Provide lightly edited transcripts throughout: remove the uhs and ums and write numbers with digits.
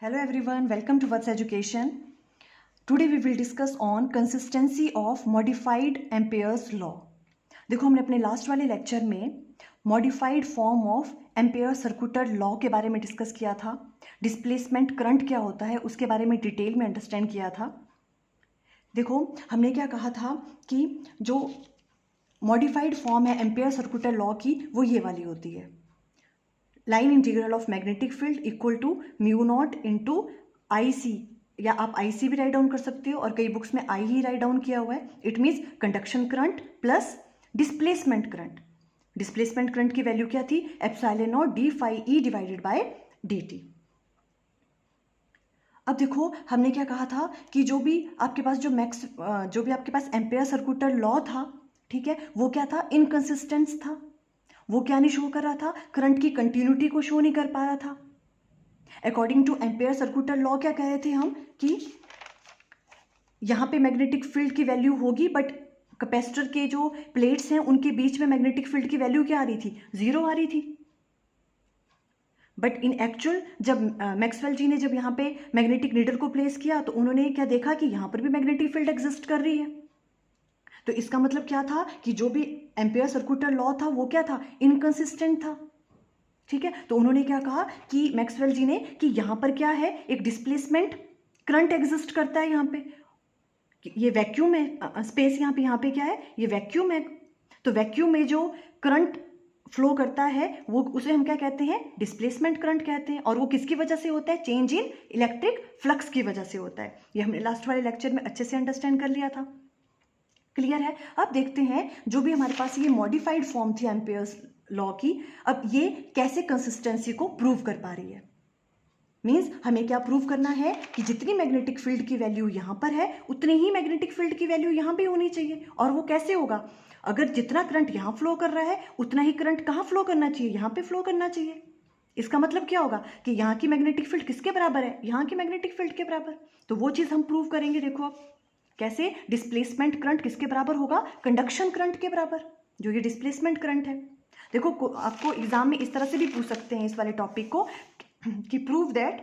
Hello everyone, welcome to What's Education. Today we will discuss on consistency of modified Ampere's law. देखो हमने अपने last वाले lecture में modified form of ampere circular law के बारे में डिस्कस किया था. डिस्प्लेसमेंट करंट क्या होता है उसके बारे में डिटेल में अंडरस्टैंड किया था. देखो हमने क्या कहा था कि जो मॉडिफाइड फॉर्म है एम्पेयर सर्कुलर लॉ की वो ये वाली होती है. Line integral of magnetic field equal to mu not into I C, या आप आई सी भी राइट डाउन कर सकते हो और कई बुक्स में आई ही राइट डाउन किया हुआ है. It means conduction current plus displacement current. Displacement current की वैल्यू क्या थी? Epsilon not d phi E divided by d t. अब देखो हमने क्या कहा था कि जो भी आपके पास एम्पेयर सर्कुलर लॉ था, ठीक है, वो क्या था? इनकंसिस्टेंस था. वो क्या नहीं शो कर रहा था? करंट की कंटिन्यूटी को शो नहीं कर पा रहा था. According to ampere circular law क्या कह रहे थे हम कि यहाँ पे मैग्नेटिक फील्ड की वैल्यू होगी, बट कैपेसिटर के जो प्लेट्स हैं उनके बीच में मैग्नेटिक फील्ड की वैल्यू क्या आ रही थी? 0 आ रही थी. बट इन एक्चुअल जब मैक्सवेल जी ने जब यहाँ पे मैग्नेटिक नीडल को प्लेस किया तो उन्होंने क्या देखा कि यहाँ पर भी मैग्नेटिक फील्ड एग्जिस्ट कर रही है. तो इसका मतलब क्या था कि जो भी एम्पेयर सर्कुलर लॉ था वो क्या था? इनकंसिस्टेंट था. ठीक है, तो उन्होंने क्या कहा कि मैक्सवेल जी ने कि यहाँ पर क्या है, एक डिस्प्लेसमेंट करंट एग्जिस्ट करता है. यहाँ पे ये वैक्यूम है, स्पेस यहाँ पे क्या है? ये वैक्यूम है. तो वैक्यूम में जो करंट फ्लो करता है वो उसे हम क्या कहते हैं? डिस्प्लेसमेंट करंट कहते हैं. और वो किसकी वजह से होता है? चेंज इन इलेक्ट्रिक फ्लक्स की वजह से होता है. ये हमने लास्ट वाले लेक्चर में अच्छे से अंडरस्टैंड कर लिया था. क्लियर है? अब देखते हैं जो भी हमारे पास ये मॉडिफाइड फॉर्म थी एम्पेयर्स लॉ की, अब ये कैसे कंसिस्टेंसी को प्रूव कर पा रही है. मीन्स हमें क्या प्रूव करना है कि जितनी मैग्नेटिक फील्ड की वैल्यू यहाँ पर है उतनी ही मैग्नेटिक फील्ड की वैल्यू यहाँ भी होनी चाहिए. और वो कैसे होगा? अगर जितना करंट यहाँ फ्लो कर रहा है उतना ही करंट कहाँ फ्लो करना चाहिए? यहाँ पे फ्लो करना चाहिए. इसका मतलब क्या होगा कि यहाँ की मैग्नेटिक फील्ड किसके बराबर है? यहाँ की मैग्नेटिक फील्ड के बराबर. तो वो चीज़ हम प्रूव करेंगे. देखो अब कैसे? डिस्प्लेसमेंट करंट किसके बराबर होगा? कंडक्शन करंट के बराबर, जो ये डिस्प्लेसमेंट करंट है. देखो आपको एग्जाम में इस तरह से भी पूछ सकते हैं इस वाले टॉपिक को कि प्रूव दैट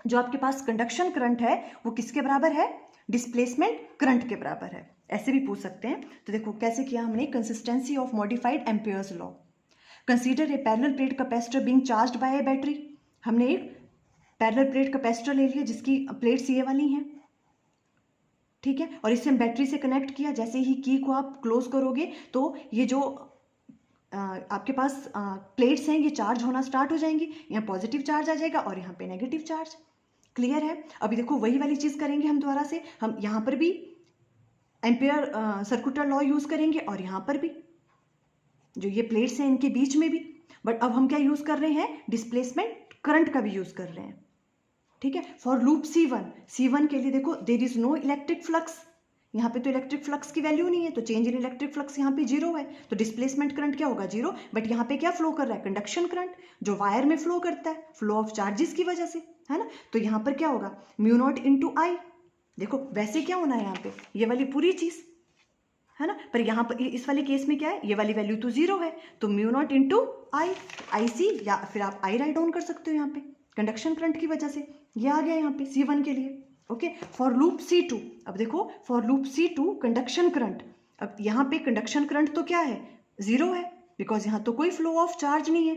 जो आपके पास कंडक्शन करंट है वो किसके बराबर है? डिस्प्लेसमेंट करंट के बराबर है. ऐसे भी पूछ सकते हैं. तो देखो कैसे किया हमने. Consistency of modified Ampere's law. Consider a parallel plate capacitor being charged bye A battery. हमने एक पैरेलल प्लेट कैपेसिटर ले लिया जिसकी प्लेट्स ये वाली हैं, ठीक है, और इससे हम बैटरी से कनेक्ट किया. जैसे ही की को आप क्लोज करोगे तो ये जो आपके पास प्लेट्स हैं ये चार्ज होना स्टार्ट हो जाएंगी. यहाँ पॉजिटिव चार्ज आ जाएगा और यहाँ पे नेगेटिव चार्ज. क्लियर है? अभी देखो वही वाली चीज़ करेंगे हम दोबारा से. हम यहाँ पर भी एम्पेयर सर्कुलर लॉ यूज़ करेंगे और यहाँ पर भी जो ये प्लेट्स हैं इनके बीच में भी. बट अब हम क्या यूज़ कर रहे हैं? डिस्प्लेसमेंट करंट का भी यूज़ कर रहे हैं. ठीक है. फॉर लूप C1 के लिए देखो there is no electric flux. यहाँ पे तो इलेक्ट्रिक फ्लक्स की वैल्यू नहीं है, तो चेंज इन इलेक्ट्रिक फ्लक्स यहाँ पे 0 है. तो डिस्प्लेसमेंट करंट क्या होगा? 0. बट यहाँ पे क्या फ्लो कर रहा है? कंडक्शन करंट, जो वायर में फ्लो करता है फ्लो ऑफ चार्जेस की वजह से, है ना. तो यहाँ पर क्या होगा? म्यू नॉट इंटू आई. देखो वैसे क्या होना है यहाँ पे? ये वाली पूरी चीज़, है ना. पर यहाँ पर इस वाले केस में क्या है? ये वाली वैल्यू तो 0 है, तो mu not into I C, या फिर आप आई राइट डाउन कर सकते हो यहाँ पे कंडक्शन करंट की वजह से. ये आ गया यहाँ पे C1 के लिए. ओके. फॉर लूप C2, अब देखो for loop C2 conduction current. अब यहाँ पे कंडक्शन करंट तो क्या है? 0 है, बिकॉज यहाँ तो कोई फ्लो ऑफ चार्ज नहीं है,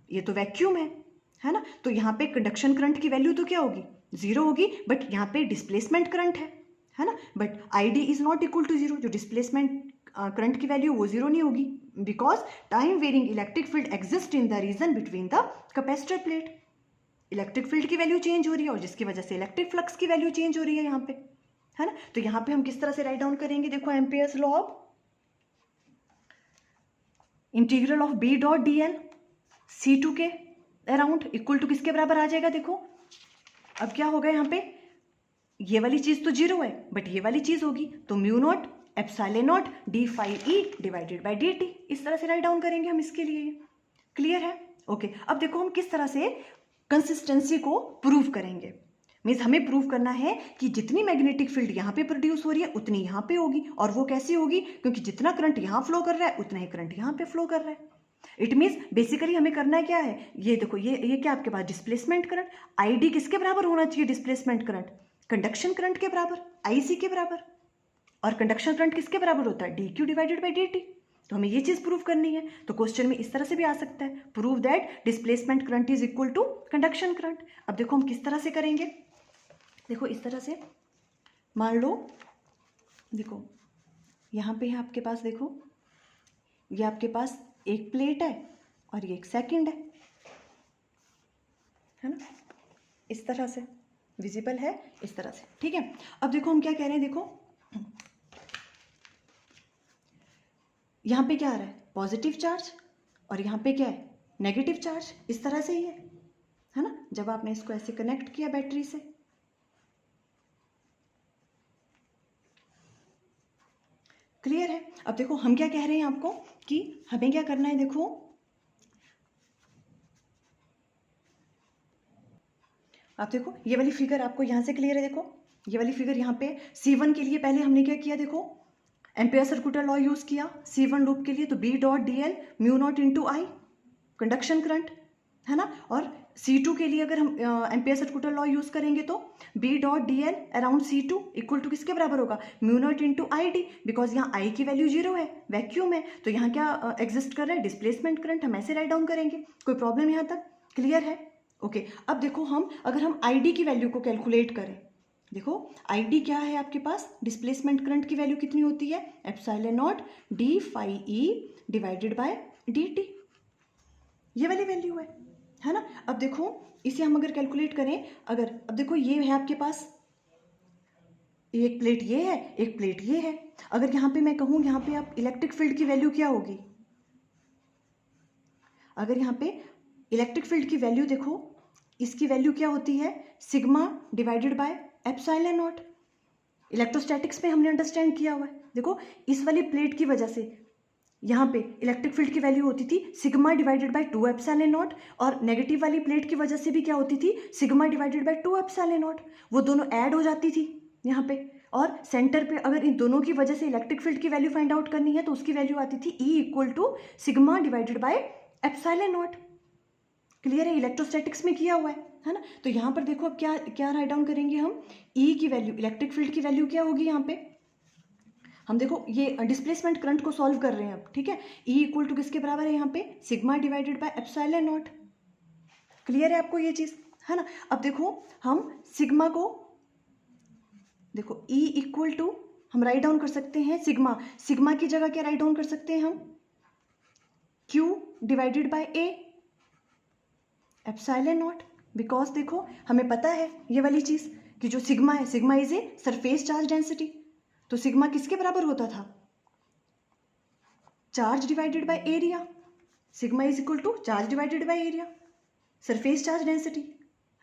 ये तो वैक्यूम है ना. तो यहाँ पे कंडक्शन करंट की वैल्यू तो क्या होगी? 0 होगी. बट यहाँ पे डिस्प्लेसमेंट करंट है ना. But ID is not equal to 0. जो डिस्प्लेसमेंट करंट की वैल्यू वो 0 नहीं होगी, because time varying electric field exist in the region between the capacitor plate. Electric field की वैल्यू चेंज हो रही है और जिसकी वजह से इलेक्ट्रिक फ्लक्स की वैल्यू चेंज हो रही है यहाँ पे, है ना. तो यहाँ पे हम किस तरह से राइट डाउन करेंगे? देखो Ampere's law of integral of B dot DL C2 के अराउंड इक्वल टू किसके बराबर आ जाएगा? देखो अब क्या होगा यहाँ पे? ये वाली चीज तो 0 है बट ये वाली चीज होगी, तो mu not epsilon not d phi E divided by dt. इस तरह से राइट डाउन करेंगे हम इसके लिए. क्लियर है? ओके. अब देखो हम किस तरह से कंसिस्टेंसी को प्रूव करेंगे. मीन्स हमें प्रूव करना है कि जितनी मैग्नेटिक फील्ड यहाँ पे प्रोड्यूस हो रही है उतनी यहाँ पे होगी. और वो कैसी होगी? क्योंकि जितना करंट यहाँ फ्लो कर रहा है उतना ही करंट यहाँ पे फ्लो कर रहा है. इट मीन्स बेसिकली हमें करना क्या है, ये देखो ये क्या आपके पास डिस्प्लेसमेंट करंट, आईडी किसके बराबर होना चाहिए, डिस्प्लेसमेंट करंट कंडक्शन करंट के बराबर, आईसी के बराबर, और कंडक्शन करंट किसके बराबर होता है, D Q divided by D T. तो हमें ये चीज़ प्रूव करनी है। तो क्वेश्चन में इस तरह से भी आ सकता है, prove that displacement current is equal to conduction current. अब देखो हम किस तरह से करेंगे, देखो इस तरह से मान लो, देखो यहाँ पे है आपके पास, देखो ये आपके पास एक प्लेट है और ये एक सेकंड है ना, इस तरह से विजिबल है, इस तरह से, ठीक है। अब देखो हम क्या कह रहे हैं, देखो यहाँ पे क्या आ रहा है, पॉजिटिव चार्ज, और यहाँ पे क्या है, नेगेटिव चार्ज, इस तरह से ही है ना, जब आपने इसको ऐसे कनेक्ट किया बैटरी से। क्लियर है। अब देखो हम क्या कह रहे हैं आपको कि हमें क्या करना है, देखो आप देखो ये वाली फिगर आपको यहां से क्लियर है, देखो ये वाली फिगर यहाँ पे C1 के लिए पहले हमने क्या किया, देखो एम्पियर सर्कुलर लॉ यूज किया C1 लूप के लिए, तो B dot DL mu naught into I conduction current है ना, और C2 के लिए अगर हम एम्पियर सर्कुलर लॉ यूज करेंगे तो B dot DL around C2 equal to किसके बराबर होगा, mu not into ID, because यहाँ I की वैल्यू 0 है, वैक्यूम है, तो यहाँ क्या एग्जिस्ट कर रहा है, डिस्प्लेसमेंट करंट। हम ऐसे राइट डाउन करेंगे, कोई प्रॉब्लम यहाँ तक क्लियर है। ओके अब देखो हम अगर हम ID की वैल्यू को कैलकुलेट करें, देखो ID क्या है आपके पास, डिस्प्लेसमेंट करंट की वैल्यू कितनी होती है, epsilon not d phi E divided by dt, ये वाली वैल्यू है ना। अब देखो इसे हम अगर कैलकुलेट करें, अगर अब देखो ये है आपके पास, एक प्लेट ये है, एक प्लेट ये है, अगर यहाँ पे मैं कहूँ यहाँ पे आप इलेक्ट्रिक फील्ड की वैल्यू क्या होगी, अगर यहाँ पे इलेक्ट्रिक फील्ड की वैल्यू देखो, इसकी वैल्यू क्या होती है, sigma divided by epsilon not. Electrostatics में हमने अंडरस्टैंड किया हुआ है, देखो इस वाली प्लेट की वजह से यहाँ पे इलेक्ट्रिक फील्ड की वैल्यू होती थी sigma divided bye 2 epsilon not, और नेगेटिव वाली प्लेट की वजह से भी क्या होती थी, sigma divided bye 2 epsilon not, वो दोनों ऐड हो जाती थी यहाँ पे। और सेंटर पे अगर इन दोनों की वजह से इलेक्ट्रिक फील्ड की वैल्यू फाइंड आउट करनी है तो उसकी वैल्यू आती थी E equal to sigma divided by epsilon not. Clear है, इलेक्ट्रोस्टैटिक्स में किया हुआ है ना। तो यहाँ पर देखो अब क्या क्या राइट डाउन करेंगे हम, E की वैल्यू, इलेक्ट्रिक फील्ड की वैल्यू क्या होगी यहाँ पे, हम देखो ये डिस्प्लेसमेंट करंट को सॉल्व कर रहे हैं अब, ठीक है। E इक्वल टू किसके बराबर है यहाँ पे, sigma divided by epsilon not. Clear है आपको ये चीज़, है ना। अब देखो हम सिग्मा को, देखो E इक्वल टू हम राइट डाउन कर सकते हैं सिग्मा, सिग्मा की जगह क्या राइट डाउन कर सकते हैं हम, Q divided bye A epsilon not, because देखो हमें पता है ये वाली चीज़ कि जो सिग्मा है, sigma is a surface charge density, तो सिग्मा किसके बराबर होता था, charge divided by area, sigma is equal to charge divided by area, surface charge density,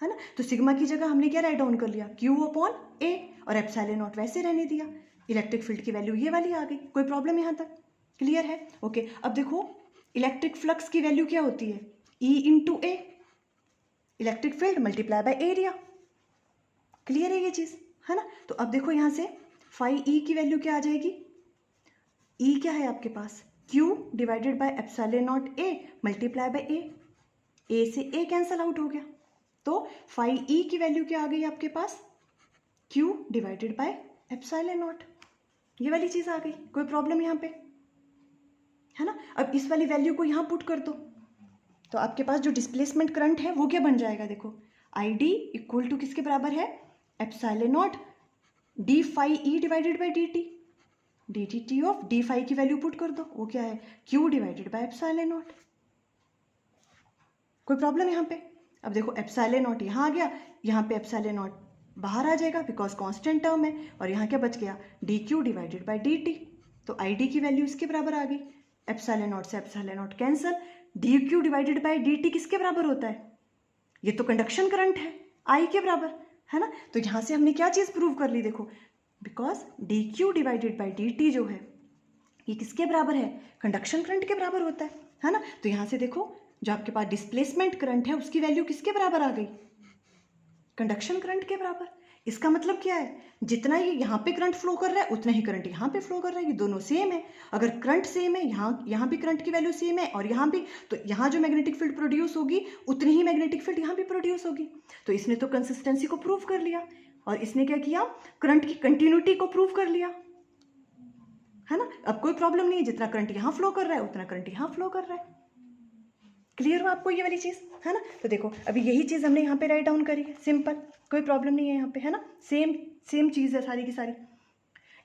है ना। तो सिग्मा की जगह हमने क्या राइट डाउन कर लिया, Q अपॉन A, और एप्सिलॉन नॉट वैसे रहने दिया। इलेक्ट्रिक फील्ड की वैल्यू ये वाली आ गई, कोई प्रॉब्लम यहाँ तक क्लियर है। ओके अब देखो इलेक्ट्रिक फ्लक्स की वैल्यू क्या होती है, E into A, electric field multiply by area. Clear है ये चीज़, है ना। तो अब देखो यहाँ से फाई E की वैल्यू क्या आ जाएगी, E क्या है आपके पास, Q divided by epsilon not A multiply by A से A कैंसल आउट हो गया, तो फाई E की वैल्यू क्या आ गई आपके पास, Q divided by epsilon not, ये वाली चीज़ आ गई, कोई प्रॉब्लम यहाँ पे, है ना। अब इस वाली वैल्यू को यहाँ पुट कर दो, तो आपके पास जो डिस्प्लेसमेंट करंट है वो क्या बन जाएगा, देखो ID इक्वल टू किसके बराबर है, epsilon not d phi E divided by dt of d phi की वैल्यू पुट कर दो, वो क्या है, Q divided by epsilon not. कोई प्रॉब्लम यहाँ पे, अब देखो एप्सिलॉन नॉट यहाँ आ गया, यहाँ पे एप्सिलॉन नॉट बाहर आ जाएगा बिकॉज कांस्टेंट टर्म है, और यहाँ क्या बच गया, dq डिवाइडेड बाय dt, तो ID की वैल्यू इसके बराबर आ गई, एप्सिलॉन नॉट से epsilon not cancel, dq divided by dt किसके बराबर होता है, ये तो कंडक्शन करंट है I के बराबर, है ना। तो यहाँ से हमने क्या चीज़ प्रूव कर ली, देखो because dq divided by dt जो है ये किसके बराबर है, कंडक्शन करंट के बराबर होता है ना। तो यहाँ से देखो जो आपके पास डिस्प्लेसमेंट करंट है उसकी वैल्यू किसके बराबर आ गई, कंडक्शन करंट के बराबर। इसका मतलब क्या है, जितना ये यहाँ पे करंट फ्लो कर रहा है उतना ही करंट यहाँ पे फ्लो कर रहा है, ये दोनों सेम है। अगर करंट सेम है, यहाँ भी करंट की वैल्यू सेम है और यहाँ भी, तो यहाँ जो मैग्नेटिक फील्ड प्रोड्यूस होगी उतनी ही मैग्नेटिक फील्ड यहाँ भी प्रोड्यूस होगी। तो इसने तो कंसिस्टेंसी को प्रूव कर लिया, और इसने क्या किया, करंट की कंटिन्यूटी को प्रूव कर लिया, है ना। अब कोई प्रॉब्लम नहीं है, जितना करंट यहाँ फ्लो कर रहा है उतना करंट यहाँ फ्लो कर रहा है। क्लियर हुआ आपको ये वाली चीज़, है ना। तो देखो अभी यही चीज़ हमने यहाँ पे राइट डाउन करी है, सिंपल, कोई प्रॉब्लम नहीं है यहाँ पे, है ना। सेम चीज़ है सारी की सारी।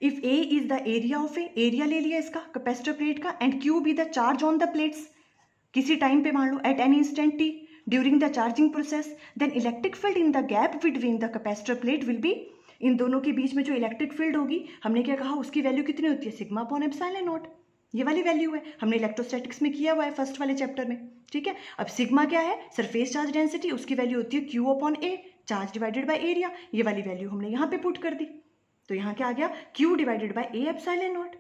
If A is the area of A, area ले लिया इसका कैपेसिटर प्लेट का, and Q be the charge on the plates, किसी टाइम पे मान लो at any instant T during the charging process, then electric field in the gap between the capacitor plate will be, इन दोनों के बीच में जो इलेक्ट्रिक फील्ड होगी, हमने क्या कहा, उसकी वैल्यू कितनी होती है, सिग्मा अपॉन एप्सिलॉन नॉट। ये वाली वैल्यू है, हमने इलेक्ट्रोस्टैटिक्स में किया हुआ है फर्स्ट वाले चैप्टर में, ठीक है। अब सिग्मा क्या है, सरफेस चार्ज डेंसिटी, उसकी वैल्यू होती है Q upon A, charge divided by area. ये वाली वैल्यू हमने यहाँ पे पुट कर दी, तो यहाँ क्या आ गया, Q divided by A epsilon not,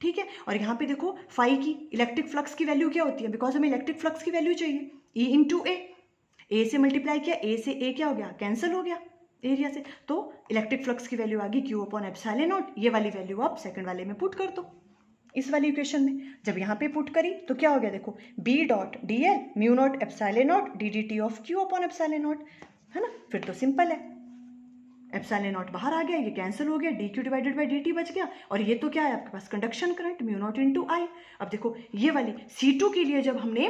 ठीक है। और यहाँ पे देखो फाई की इलेक्ट्रिक फ्लक्स की वैल्यू क्या होती है, बिकॉज हमें इलेक्ट्रिक फ्लक्स की वैल्यू चाहिए, ई इंटू ए से मल्टीप्लाई किया, ए से ए क्या हो गया, कैंसिल हो गया एरिया से, तो इलेक्ट्रिक फ्लक्स की वैल्यू आ गई क्यू अपॉन एप्सिलॉन नॉट। ये वाली वैल्यू आप सेकंड वाले में पुट कर दो, इस वाली इक्वेशन में। जब यहाँ पे पुट करी तो क्या हो गया, देखो B dot d L mu not epsilon not d d t of Q upon epsilon not, है ना। फिर तो सिंपल है, एप्सिलॉन नॉट बाहर आ गया, ये कैंसिल हो गया, D Q divided by D T बच गया, और ये तो क्या है आपके पास, conduction current mu not into I. अब देखो ये वाली C2 के लिए जब हमने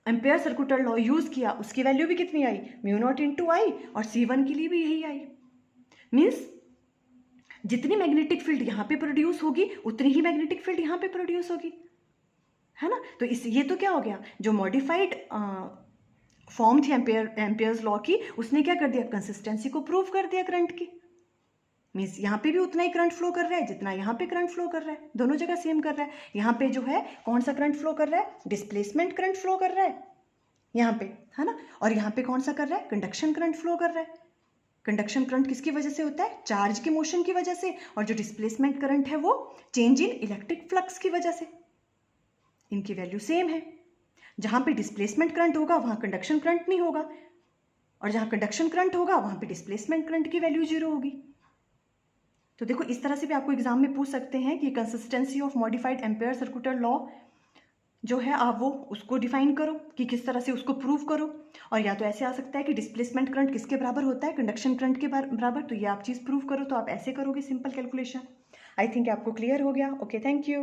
एम्पेयर सर्कुलर लॉ यूज किया, उसकी वैल्यू भी कितनी आई, म्यू नॉट इंटू आई, और C1 के लिए भी यही आई। मीन्स जितनी मैग्नेटिक फील्ड यहाँ पे प्रोड्यूस होगी उतनी ही मैग्नेटिक फील्ड यहाँ पे प्रोड्यूस होगी, है ना। तो इस ये तो क्या हो गया, जो मॉडिफाइड फॉर्म थी एम्पेयर्स लॉ की, उसने क्या कर दिया, कंसिस्टेंसी को प्रूव कर दिया करंट की। मीन्स यहाँ पे भी उतना ही करंट फ्लो कर रहा है जितना यहाँ पे करंट फ्लो कर रहा है, दोनों जगह सेम कर रहा है। यहाँ पे जो है कौन सा करंट फ्लो कर रहा है, डिस्प्लेसमेंट करंट फ्लो कर रहा है यहाँ पे, है ना। और यहाँ पे कौन सा कर रहा है, कंडक्शन करंट फ्लो कर रहा है। कंडक्शन करंट किसकी वजह से होता है, चार्ज के मोशन की वजह से, और जो डिस्प्लेसमेंट करंट है वो चेंज इन इलेक्ट्रिक फ्लक्स की वजह से। इनकी वैल्यू सेम है, जहां पे डिस्प्लेसमेंट करंट होगा वहां कंडक्शन करंट नहीं होगा, और जहां कंडक्शन करंट होगा वहां पे डिस्प्लेसमेंट करंट की वैल्यू 0 होगी। तो देखो इस तरह से भी आपको एग्जाम में पूछ सकते हैं कि consistency of modified ampere circular law जो है आप वो उसको डिफाइन करो कि किस तरह से उसको प्रूव करो। और या तो ऐसे आ सकता है कि डिस्प्लेसमेंट करंट किसके बराबर होता है, कंडक्शन करंट के बराबर, तो ये आप चीज़ प्रूव करो, तो आप ऐसे करोगे सिंपल कैलकुलेशन। आई थिंक आपको क्लियर हो गया। Okay, thank you.